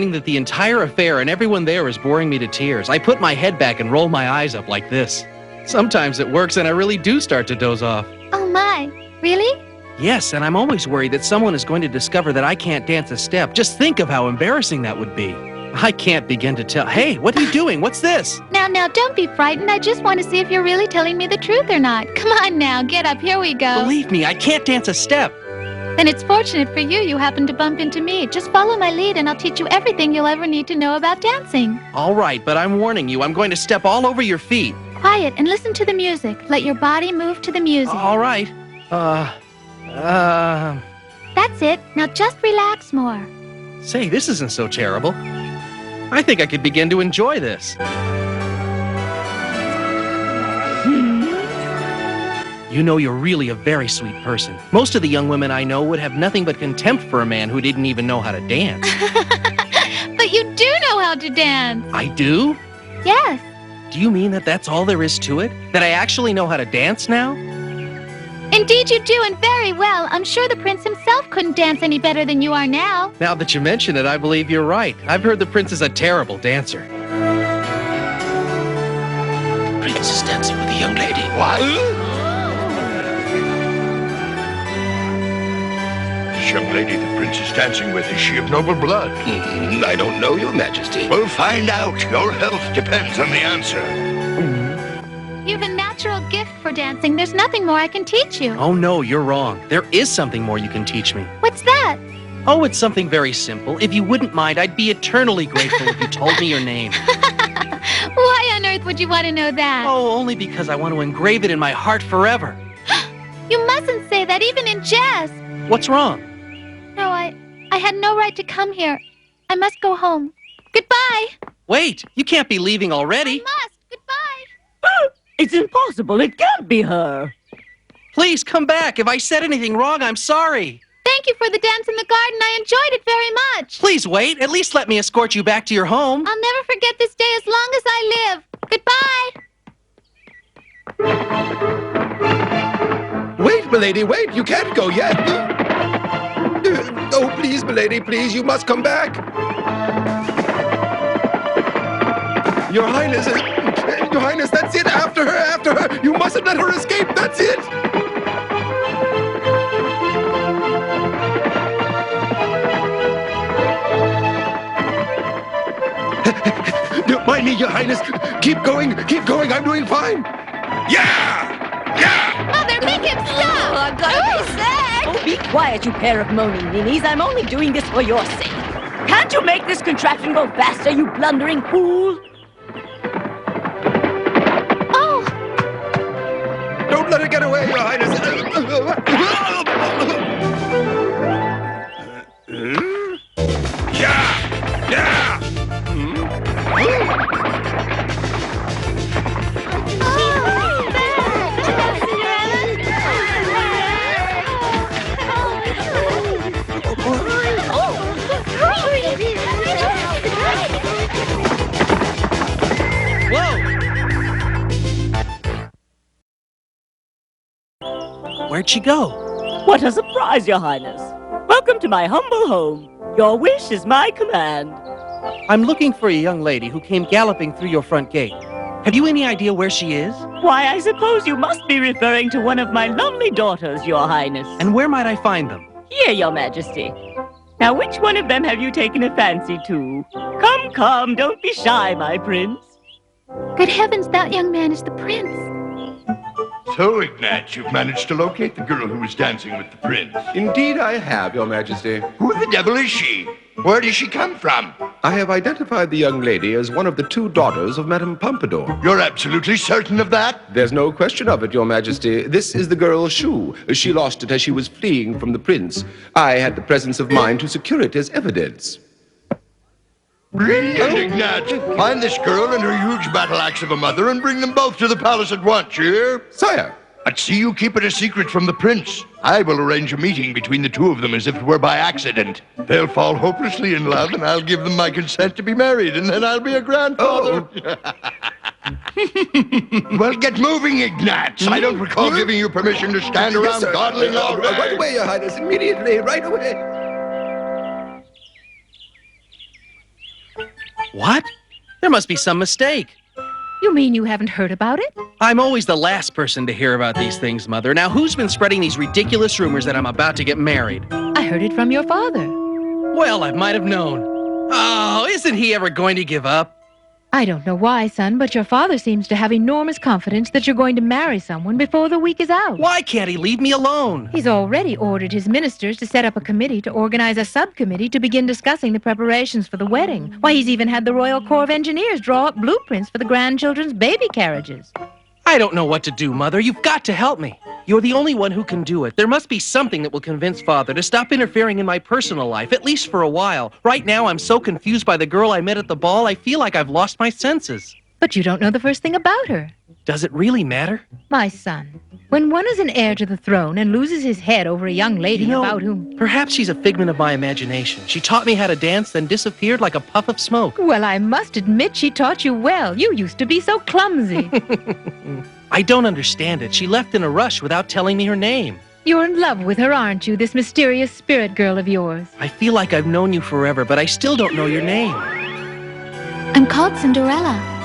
that the entire affair and everyone there is boring me to tears, I put my head back and roll my eyes up like this. Sometimes it works and I really do start to doze off. Oh my, really? Yes, and I'm always worried that someone is going to discover that I can't dance a step. Just think of how embarrassing that would be. I can't begin to tell. Hey, what are you doing? What's this? Now, don't be frightened. I just want to see if you're really telling me the truth or not. Come on now, get up. Here we go. Believe me, I can't dance a step. Then it's fortunate for you happened to bump into me. Just follow my lead and I'll teach you everything you'll ever need to know about dancing. All right, but I'm warning you, I'm going to step all over your feet. Quiet and listen to the music. Let your body move to the music. All right. That's it. Now just relax more. Say, this isn't so terrible. I think I could begin to enjoy this. You know, you're really a very sweet person. Most of the young women I know would have nothing but contempt for a man who didn't even know how to dance. But you do know how to dance. I do? Yes. Do you mean that that's all there is to it? That I actually know how to dance now? Indeed you do, and very well. I'm sure the prince himself couldn't dance any better than you are now. Now that you mention it, I believe you're right. I've heard the prince is a terrible dancer. Prince is dancing with a young lady. What? This young lady the prince is dancing with, is she of noble blood? I don't know, Your Majesty. We'll find out. Your health depends on the answer. You've a natural gift for dancing. There's nothing more I can teach you. Oh no, you're wrong. There is something more you can teach me. What's that? Oh, it's something very simple. If you wouldn't mind, I'd be eternally grateful if you told me your name. Why on earth would you want to know that? Oh, only because I want to engrave it in my heart forever. You mustn't say that, even in jest. What's wrong? No, I had no right to come here. I must go home. Goodbye. Wait, you can't be leaving already. I must. Goodbye. It's impossible. It can't be her. Please come back. If I said anything wrong, I'm sorry. Thank you for the dance in the garden. I enjoyed it very much. Please wait. At least let me escort you back to your home. I'll never forget this day as long as I live. Goodbye. Wait, milady, wait. You can't go yet. Oh, please, milady, please. You must come back. Your Highness, that's it. After her. You mustn't let her escape. That's it. Don't mind me, Your Highness. Keep going. I'm doing fine. Yeah! Mother, make him stop. I'm gonna be sick. Oh, be quiet, you pair of moaning ninnies. I'm only doing this for your sake. Can't you make this contraption go faster, you blundering fool? Oh, Don't let her get away, Your Highness. Yeah! Whoa! Where'd she go? What a surprise, Your Highness. Welcome to my humble home. Your wish is my command. I'm looking for a young lady who came galloping through your front gate. Have you any idea where she is? Why, I suppose you must be referring to one of my lovely daughters, Your Highness. And where might I find them? Here, Your Majesty. Now, which one of them have you taken a fancy to? Come, don't be shy, my prince. good heavens, that young man is the prince. So, Ignat, you've managed to locate the girl who was dancing with the prince. Indeed I have, Your Majesty. Who the devil is she? Where does she come from? I have identified the young lady as one of the two daughters of Madame Pompadour. You're absolutely certain of that? There's no question of it, Your Majesty. This is the girl's shoe. She lost it as she was fleeing from the prince. I had the presence of mind to secure it as evidence. Brilliant, Ignat! Find this girl and her huge battle axe of a mother and bring them both to the palace at once, you hear? Sire! But see you keep it a secret from the prince. I will arrange a meeting between the two of them as if it were by accident. They'll fall hopelessly in love, and I'll give them my consent to be married, and then I'll be a grandfather. Well, get moving, Ignat. I don't recall giving you permission to stand around dawdling all day. Right away, Your Highness. Immediately. Right away. What? There must be some mistake. You mean you haven't heard about it? I'm always the last person to hear about these things, Mother. Now, who's been spreading these ridiculous rumors that I'm about to get married? I heard it from your father. Well, I might have known. Oh, isn't he ever going to give up? I don't know why, son, but your father seems to have enormous confidence that you're going to marry someone before the week is out. Why can't he leave me alone? He's already ordered his ministers to set up a committee to organize a subcommittee to begin discussing the preparations for the wedding. Why, he's even had the Royal Corps of Engineers draw up blueprints for the grandchildren's baby carriages. I don't know what to do, Mother. You've got to help me. You're the only one who can do it. There must be something that will convince Father to stop interfering in my personal life, at least for a while. Right now, I'm so confused by the girl I met at the ball, I feel like I've lost my senses. But you don't know the first thing about her. Does it really matter? My son, when one is an heir to the throne and loses his head over a young lady about whom... Perhaps she's a figment of my imagination. She taught me how to dance, then disappeared like a puff of smoke. Well, I must admit she taught you well. You used to be so clumsy. I don't understand it. She left in a rush without telling me her name. You're in love with her, aren't you, this mysterious spirit girl of yours? I feel like I've known you forever, but I still don't know your name. I'm called Cinderella.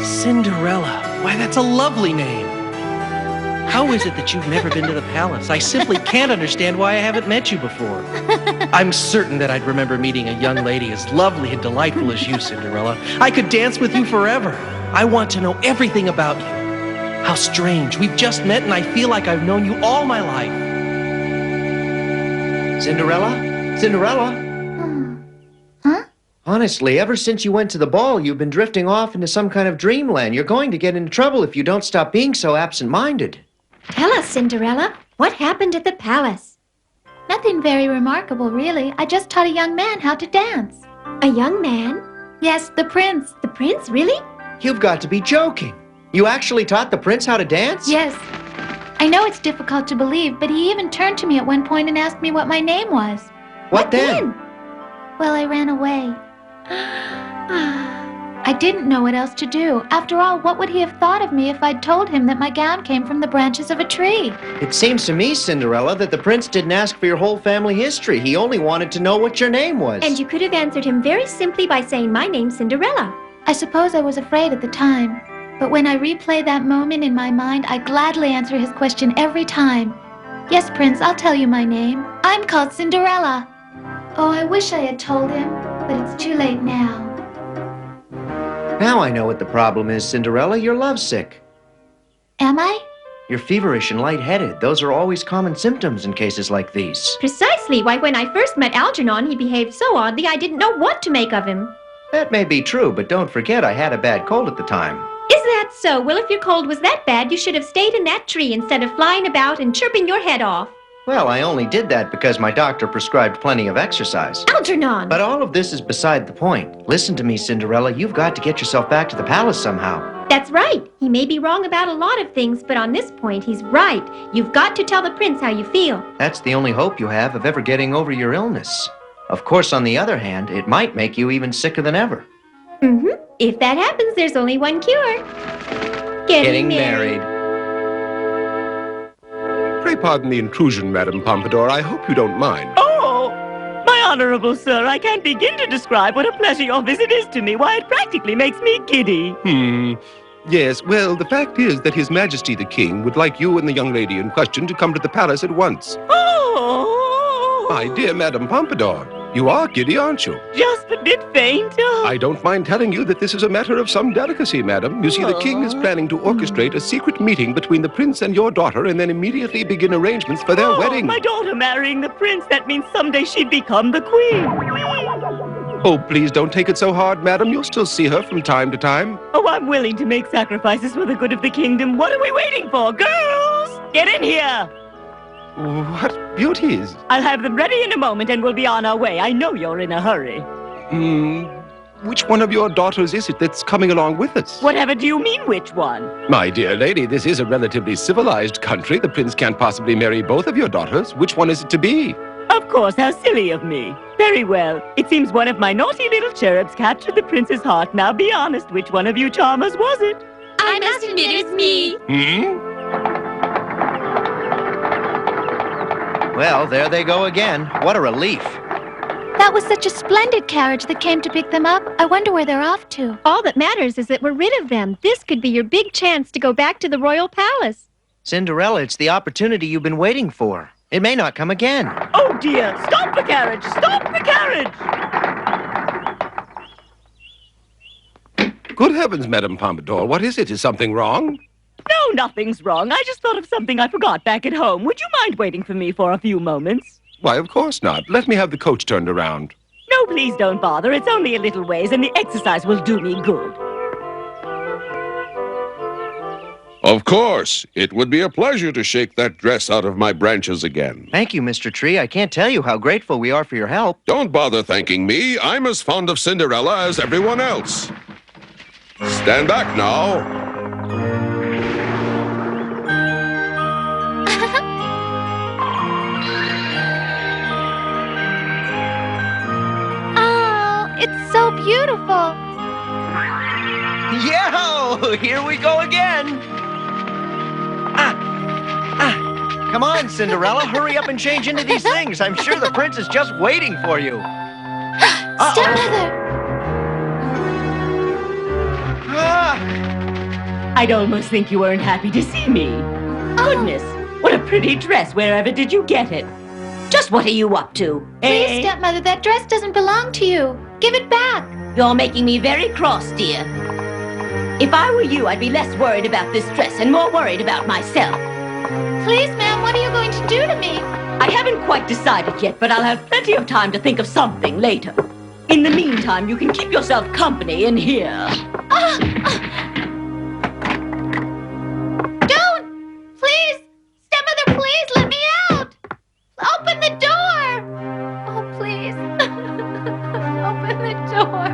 Cinderella. Why, that's a lovely name. How is it that you've never been to the palace? I simply can't understand why I haven't met you before. I'm certain that I'd remember meeting a young lady as lovely and delightful as you, Cinderella. I could dance with you forever. I want to know everything about you. How strange. We've just met and I feel like I've known you all my life. Cinderella? Cinderella? Huh? Honestly, ever since you went to the ball, you've been drifting off into some kind of dreamland. You're going to get into trouble if you don't stop being so absent-minded. Tell us, Cinderella, what happened at the palace? Nothing very remarkable, really. I just taught a young man how to dance. A young man? Yes, the prince. The prince, really? You've got to be joking. You actually taught the prince how to dance? Yes. I know it's difficult to believe, but he even turned to me at one point and asked me what my name was. What then? Well, I ran away. I didn't know what else to do. After all, what would he have thought of me if I'd told him that my gown came from the branches of a tree? It seems to me, Cinderella, that the prince didn't ask for your whole family history. He only wanted to know what your name was. And you could have answered him very simply by saying, "My name's Cinderella." I suppose I was afraid at the time. But when I replay that moment in my mind, I gladly answer his question every time. Yes, Prince, I'll tell you my name. I'm called Cinderella. Oh, I wish I had told him, but it's too late now. Now I know what the problem is, Cinderella. You're lovesick. Am I? You're feverish and lightheaded. Those are always common symptoms in cases like these. Precisely. Why, when I first met Algernon, he behaved so oddly I didn't know what to make of him. That may be true, but don't forget I had a bad cold at the time. Is that so? Well, if your cold was that bad, you should have stayed in that tree instead of flying about and chirping your head off. Well, I only did that because my doctor prescribed plenty of exercise. Algernon! But all of this is beside the point. Listen to me, Cinderella. You've got to get yourself back to the palace somehow. That's right. He may be wrong about a lot of things, but on this point, he's right. You've got to tell the prince how you feel. That's the only hope you have of ever getting over your illness. Of course, on the other hand, it might make you even sicker than ever. If that happens, there's only one cure. Getting married. Pray pardon the intrusion, Madame Pompadour. I hope you don't mind. Oh, my honorable sir, I can't begin to describe what a pleasure your visit is to me. Why, it practically makes me giddy. Yes, well, the fact is that His Majesty the King would like you and the young lady in question to come to the palace at once. Oh! My dear Madame Pompadour, you are giddy, aren't you? Just a bit faint. I don't mind telling you that this is a matter of some delicacy, madam. You see, the king is planning to orchestrate a secret meeting between the prince and your daughter and then immediately begin arrangements for their wedding. My daughter marrying the prince, that means someday she'd become the queen. Oh, please don't take it so hard, madam. You'll still see her from time to time. Oh, I'm willing to make sacrifices for the good of the kingdom. What are we waiting for? Girls, get in here. What beauties. I'll have them ready in a moment and we'll be on our way. I know you're in a hurry. Which one of your daughters is it that's coming along with us? Whatever do you mean, which one? My dear lady, this is a relatively civilized country. The prince can't possibly marry both of your daughters. Which one is it to be? Of course, how silly of me. Very well. It seems one of my naughty little cherubs captured the prince's heart. Now be honest, which one of you charmers was it? I must admit it's me. Well, there they go again. What a relief. That was such a splendid carriage that came to pick them up. I wonder where they're off to. All that matters is that we're rid of them. This could be your big chance to go back to the royal palace. Cinderella, it's the opportunity you've been waiting for. It may not come again. Oh dear! Stop the carriage! Stop the carriage! Good heavens, Madame Pompadour, what is it? Is something wrong? No, nothing's wrong. I just thought of something I forgot back at home. Would you mind waiting for me for a few moments? Why, of course not. Let me have the coach turned around. No, please don't bother. It's only a little ways, and the exercise will do me good. Of course. It would be a pleasure to shake that dress out of my branches again. Thank you, Mr. Tree. I can't tell you how grateful we are for your help. Don't bother thanking me. I'm as fond of Cinderella as everyone else. Stand back now. Oh, it's so beautiful. Yo! Here we go again! Come on, Cinderella. Hurry up and change into these things. I'm sure the prince is just waiting for you. Stepmother! I'd almost think you weren't happy to see me. Goodness, what a pretty dress. Wherever did you get it? Just what are you up to? Please, stepmother, that dress doesn't belong to you. Give it back. You're making me very cross, dear. If I were you, I'd be less worried about this dress and more worried about myself. Please, ma'am, what are you going to do to me? I haven't quite decided yet, but I'll have plenty of time to think of something later. In the meantime, you can keep yourself company in here. Don't! Please! Stepmother, please let me out! Open the door! Oh, please. Open the door.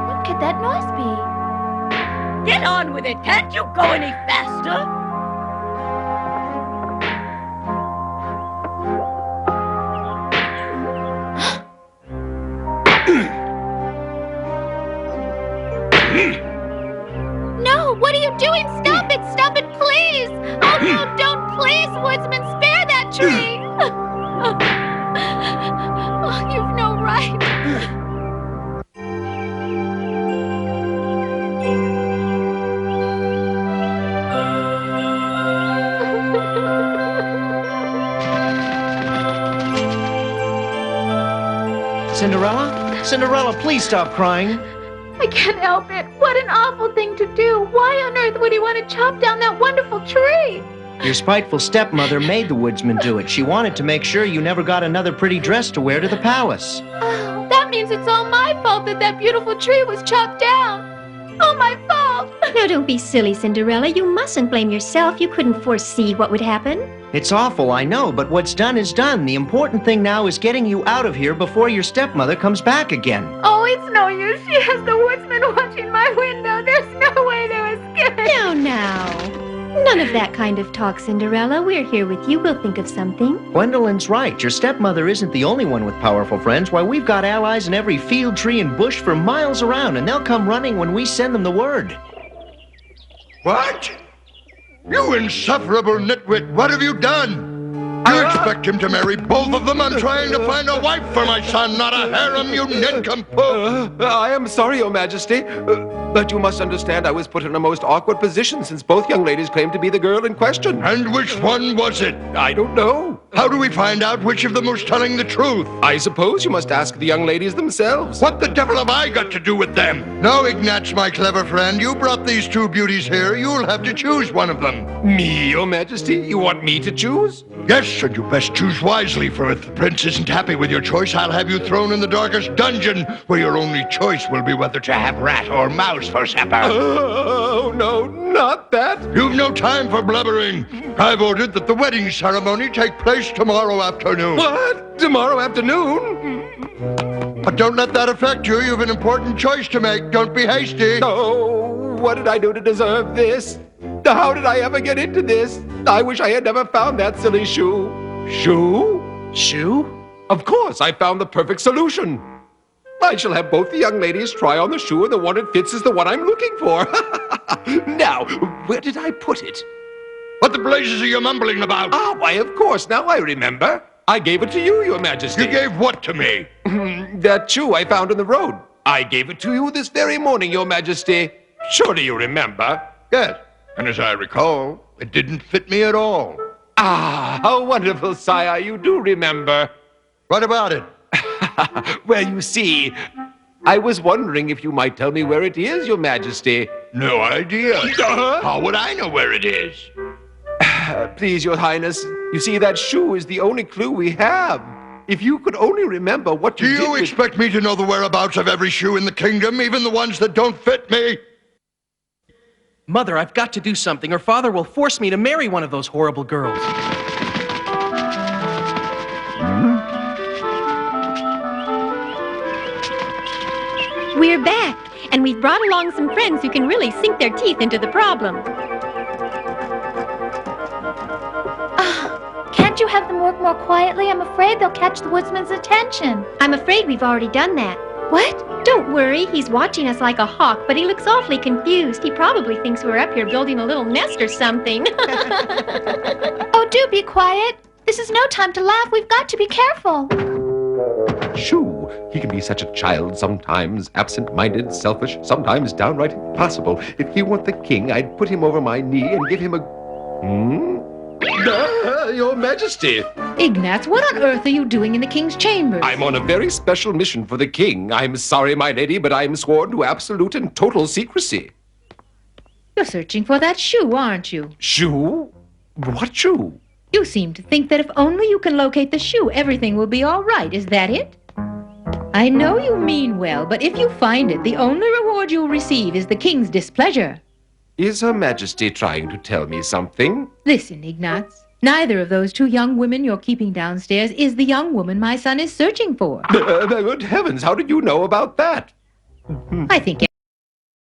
What could that noise be? Get on with it. Can't you go any faster? No, what are you doing? Stop it! Stop it, please! Oh, no, don't, please, woodsman, spare that tree! Oh, you've no right. Cinderella? Cinderella, please stop crying. I can't help it. What an awful thing to do. Why on earth would he want to chop down that wonderful tree? Your spiteful stepmother made the woodsman do it. She wanted to make sure you never got another pretty dress to wear to the palace. Oh, that means it's all my fault that that beautiful tree was chopped down. Oh, my fault. Now, don't be silly, Cinderella. You mustn't blame yourself. You couldn't foresee what would happen. It's awful, I know, but what's done is done. The important thing now is getting you out of here before your stepmother comes back again. Oh, it's no use. She has the woodsman watching my window. There's no way to escape. Now. None of that kind of talk, Cinderella. We're here with you. We'll think of something. Gwendolyn's right. Your stepmother isn't the only one with powerful friends. Why, we've got allies in every field, tree, and bush for miles around, and they'll come running when we send them the word. What? You insufferable nitwit, what have you done? You expect him to marry both of them? I'm trying to find a wife for my son, not a harem, you nincompoop! I am sorry, Your Majesty, but you must understand I was put in a most awkward position since both young ladies claimed to be the girl in question. And which one was it? I don't know. How do we find out which of them was telling the truth? I suppose you must ask the young ladies themselves. What the devil have I got to do with them? Now, Ignatz, my clever friend, you brought these two beauties here. You'll have to choose one of them. Me, Your Majesty? You want me to choose? Yes, and you best choose wisely, for if the prince isn't happy with your choice, I'll have you thrown in the darkest dungeon, where your only choice will be whether to have rat or mouse for supper. Oh, no, not that. You've no time for blubbering. I've ordered that the wedding ceremony take place tomorrow afternoon. What? Tomorrow afternoon? But don't let that affect you. You've an important choice to make. Don't be hasty. Oh, what did I do to deserve this? How did I ever get into this? I wish I had never found that silly shoe. Shoe? Shoe? Of course, I found the perfect solution. I shall have both the young ladies try on the shoe, and the one it fits is the one I'm looking for. Now, where did I put it? What the blazes are you mumbling about? Ah, why, of course, now I remember. I gave it to you, Your Majesty. You gave what to me? That shoe I found on the road. I gave it to you this very morning, Your Majesty. Surely you remember. Yes, and as I recall, it didn't fit me at all. Ah, how wonderful, sire, you do remember. What about it? Well, you see, I was wondering if you might tell me where it is, Your Majesty. No idea. How would I know where it is? Please, Your Highness, you see, that shoe is the only clue we have. If you could only remember what you Do did you with- expect me to know the whereabouts of every shoe in the kingdom, even the ones that don't fit me? Mother, I've got to do something, or Father will force me to marry one of those horrible girls. We're back, and we've brought along some friends who can really sink their teeth into the problem. Can't you have them work more quietly? I'm afraid they'll catch the woodsman's attention. I'm afraid we've already done that. What? Don't worry, he's watching us like a hawk, but he looks awfully confused. He probably thinks we're up here building a little nest or something. Oh, do be quiet. This is no time to laugh. We've got to be careful. Shoo! He can be such a child sometimes, absent-minded, selfish, sometimes downright impossible. If he weren't the king, I'd put him over my knee and give him a... Your Majesty! Ignatz, what on earth are you doing in the king's chambers? I'm on a very special mission for the king. I'm sorry, my lady, but I'm sworn to absolute and total secrecy. You're searching for that shoe, aren't you? Shoo? What shoe? You seem to think that if only you can locate the shoe, everything will be all right. Is that it? I know you mean well, but if you find it, the only reward you'll receive is the king's displeasure. Is Her Majesty trying to tell me something? Listen, Ignatz. Neither of those two young women you're keeping downstairs is the young woman my son is searching for. Good heavens, how did you know about that? I think